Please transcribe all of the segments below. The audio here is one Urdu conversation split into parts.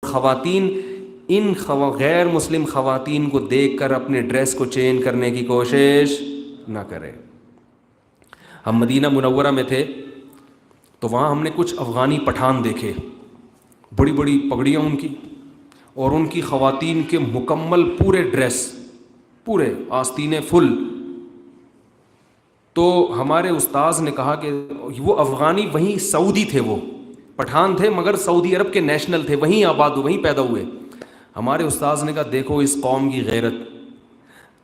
خواتین ان غیر مسلم خواتین کو دیکھ کر اپنے ڈریس کو چینج کرنے کی کوشش نہ کریں. ہم مدینہ منورہ میں تھے تو وہاں ہم نے کچھ افغانی پٹھان دیکھے, بڑی بڑی پگڑیاں ان کی, اور ان کی خواتین کے مکمل پورے ڈریس, پورے آستینیں فل. تو ہمارے استاذ نے کہا کہ وہ افغانی وہیں سعودی تھے, وہ پٹھان تھے مگر سعودی عرب کے نیشنل تھے, وہیں آباد ہوئے, وہیں پیدا ہوئے. ہمارے استاذ نے کہا دیکھو اس قوم کی غیرت,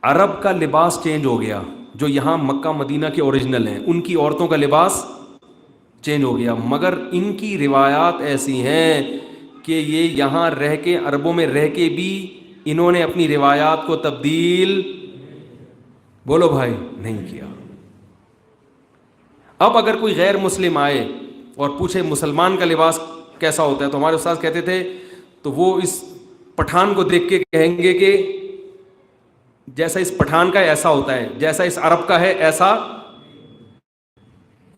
عرب کا لباس چینج ہو گیا, جو یہاں مکہ مدینہ کے اوریجنل ہیں ان کی عورتوں کا لباس چینج ہو گیا, مگر ان کی روایات ایسی ہیں کہ یہ یہاں رہ کے, عربوں میں رہ کے بھی انہوں نے اپنی روایات کو تبدیل, بولو بھائی, نہیں کیا. اب اگر کوئی غیر مسلم آئے اور پوچھے مسلمان کا لباس کیسا ہوتا ہے, تو ہمارے استاد کہتے تھے, تو وہ اس پٹھان کو دیکھ کے کہیں گے کہ جیسا اس پٹھان کا ہے ایسا ہوتا ہے, جیسا اس عرب کا ہے ایسا.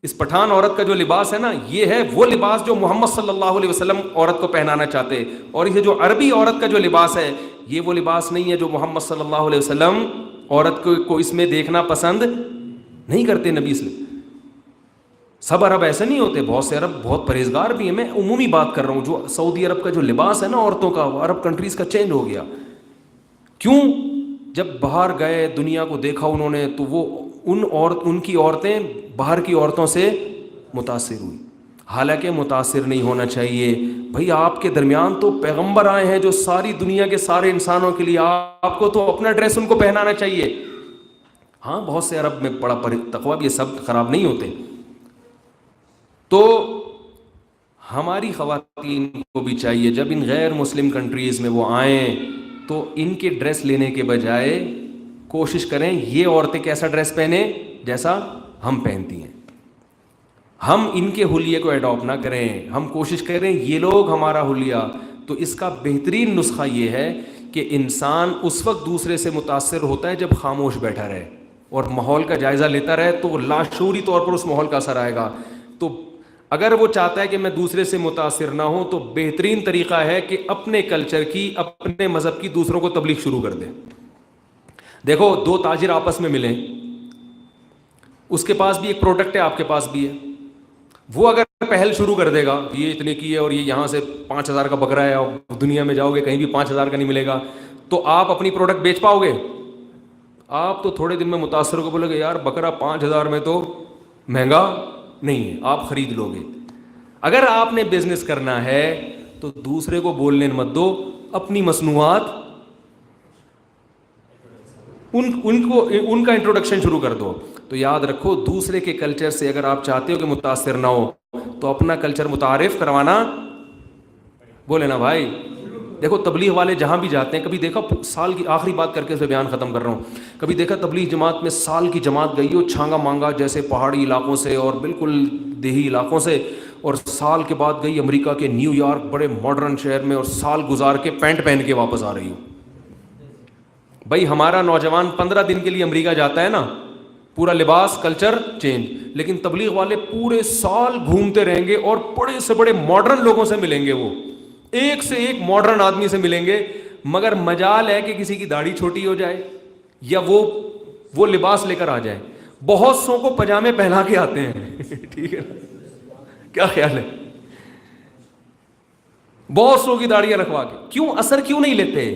اس پٹھان عورت کا جو لباس ہے نا, یہ ہے وہ لباس جو محمد صلی اللہ علیہ وسلم عورت کو پہنانا چاہتے, اور یہ جو عربی عورت کا جو لباس ہے یہ وہ لباس نہیں ہے جو محمد صلی اللہ علیہ وسلم عورت کو اس میں دیکھنا پسند نہیں کرتے. نبی صلی اللہ علیہ وسلم, سب عرب ایسے نہیں ہوتے, بہت سے عرب بہت پرہیزگار بھی ہیں. میں عمومی بات کر رہا ہوں, جو سعودی عرب کا جو لباس ہے نا عورتوں کا, وہ عرب کنٹریز کا چینج ہو گیا. کیوں؟ جب باہر گئے, دنیا کو دیکھا انہوں نے, تو وہ ان کی عورتیں باہر کی عورتوں سے متاثر ہوئی. حالانکہ متاثر نہیں ہونا چاہیے بھائی, آپ کے درمیان تو پیغمبر آئے ہیں جو ساری دنیا کے سارے انسانوں کے لیے, آپ کو تو اپنا ڈریس ان کو پہنانا چاہیے. ہاں بہت سے عرب میں بڑا تقویٰ بھی, یہ سب خراب نہیں ہوتے. تو ہماری خواتین کو بھی چاہیے جب ان غیر مسلم کنٹریز میں وہ آئیں تو ان کے ڈریس لینے کے بجائے کوشش کریں یہ عورتیں کیسا ڈریس پہنیں جیسا ہم پہنتی ہیں. ہم ان کے حلیے کو ایڈاپٹ نہ کریں, ہم کوشش کریں یہ لوگ ہمارا حلیہ. تو اس کا بہترین نسخہ یہ ہے کہ انسان اس وقت دوسرے سے متاثر ہوتا ہے جب خاموش بیٹھا رہے اور ماحول کا جائزہ لیتا رہے, تو لاشعوری طور پر اس ماحول کا اثر آئے گا. تو اگر وہ چاہتا ہے کہ میں دوسرے سے متاثر نہ ہوں, تو بہترین طریقہ ہے کہ اپنے کلچر کی, اپنے مذہب کی دوسروں کو تبلیغ شروع کر دیں. دیکھو دو تاجر آپس میں ملیں, اس کے پاس بھی ایک پروڈکٹ ہے, آپ کے پاس بھی ہے. وہ اگر پہل شروع کر دے گا یہ اتنے کی ہے اور یہ یہاں سے 5,000 کا بکرا ہے, اور دنیا میں جاؤ گے کہیں بھی 5,000 کا نہیں ملے گا, تو آپ اپنی پروڈکٹ بیچ پاؤ گے؟ آپ تو تھوڑے دن میں متاثر ہو کے بولو گے یار بکرا 5,000 میں تو مہنگا نہیں ہے, آپ خرید لو گے. اگر آپ نے بزنس کرنا ہے تو دوسرے کو بولنے مت دو, اپنی مصنوعات ان کا انٹروڈکشن شروع کر دو. تو یاد رکھو دوسرے کے کلچر سے اگر آپ چاہتے ہو کہ متاثر نہ ہو تو اپنا کلچر متعارف کروانا, بولے نا بھائی. دیکھو تبلیغ والے جہاں بھی جاتے ہیں, کبھی دیکھا سال کی آخری بات کر کے اسے بیان ختم کر رہا ہوں, کبھی دیکھا تبلیغ جماعت میں سال کی جماعت گئی ہو چھانگا مانگا جیسے پہاڑی علاقوں سے اور بالکل دیہی علاقوں سے, اور سال کے بعد گئی امریکہ کے نیو یارک بڑے ماڈرن شہر میں, اور سال گزار کے پینٹ پہن کے واپس آ رہی ہو. بھائی ہمارا نوجوان 15 دن کے لیے امریکہ جاتا ہے نا, پورا لباس کلچر چینج, لیکن تبلیغ والے پورے سال گھومتے رہیں گے اور بڑے سے بڑے ماڈرن لوگوں سے ملیں گے, وہ ایک سے ایک ماڈرن آدمی سے ملیں گے, مگر مجال ہے کہ کسی کی داڑھی چھوٹی ہو جائے یا وہ لباس لے کر آ جائے. بہت سو کو پجامے پہنا کے آتے ہیں ٹھیک ہے, کیا خیال ہے؟ بہت سو کی داڑیاں رکھوا کے. کیوں اثر کیوں نہیں لیتے؟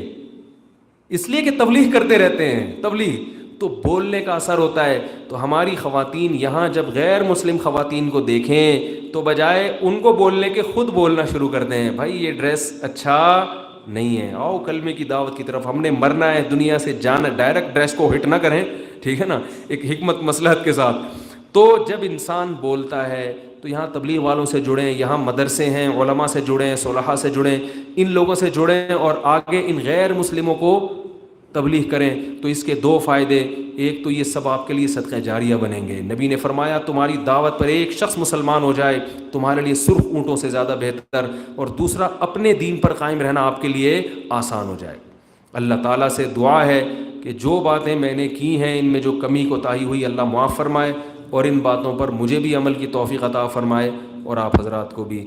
اس لیے کہ تبلیغ کرتے رہتے ہیں. تبلیغ تو بولنے کا اثر ہوتا ہے. تو ہماری خواتین یہاں جب غیر مسلم خواتین کو دیکھیں تو بجائے ان کو بولنے کے خود بولنا شروع کر دیں, بھائی یہ ڈریس اچھا نہیں ہے, آؤ کلمے کی دعوت کی طرف, ہم نے مرنا ہے دنیا سے جانا. ڈائریکٹ ڈریس کو ہٹ نہ کریں, ٹھیک ہے نا, ایک حکمت مصلحت کے ساتھ. تو جب انسان بولتا ہے تو یہاں تبلیغ والوں سے جڑیں, یہاں مدرسے ہیں, علماء سے جڑیں, صلحاء سے جڑیں, ان لوگوں سے جڑیں اور آگے ان غیر مسلموں کو تبلیغ کریں. تو اس کے دو فائدے, ایک تو یہ سب آپ کے لیے صدقہ جاریہ بنیں گے. نبی نے فرمایا تمہاری دعوت پر ایک شخص مسلمان ہو جائے تمہارے لیے سرخ اونٹوں سے زیادہ بہتر, اور دوسرا اپنے دین پر قائم رہنا آپ کے لیے آسان ہو جائے. اللہ تعالیٰ سے دعا ہے کہ جو باتیں میں نے کی ہیں ان میں جو کمی کوتاہی ہوئی اللہ معاف فرمائے, اور ان باتوں پر مجھے بھی عمل کی توفیق عطا فرمائے اور آپ حضرات کو بھی.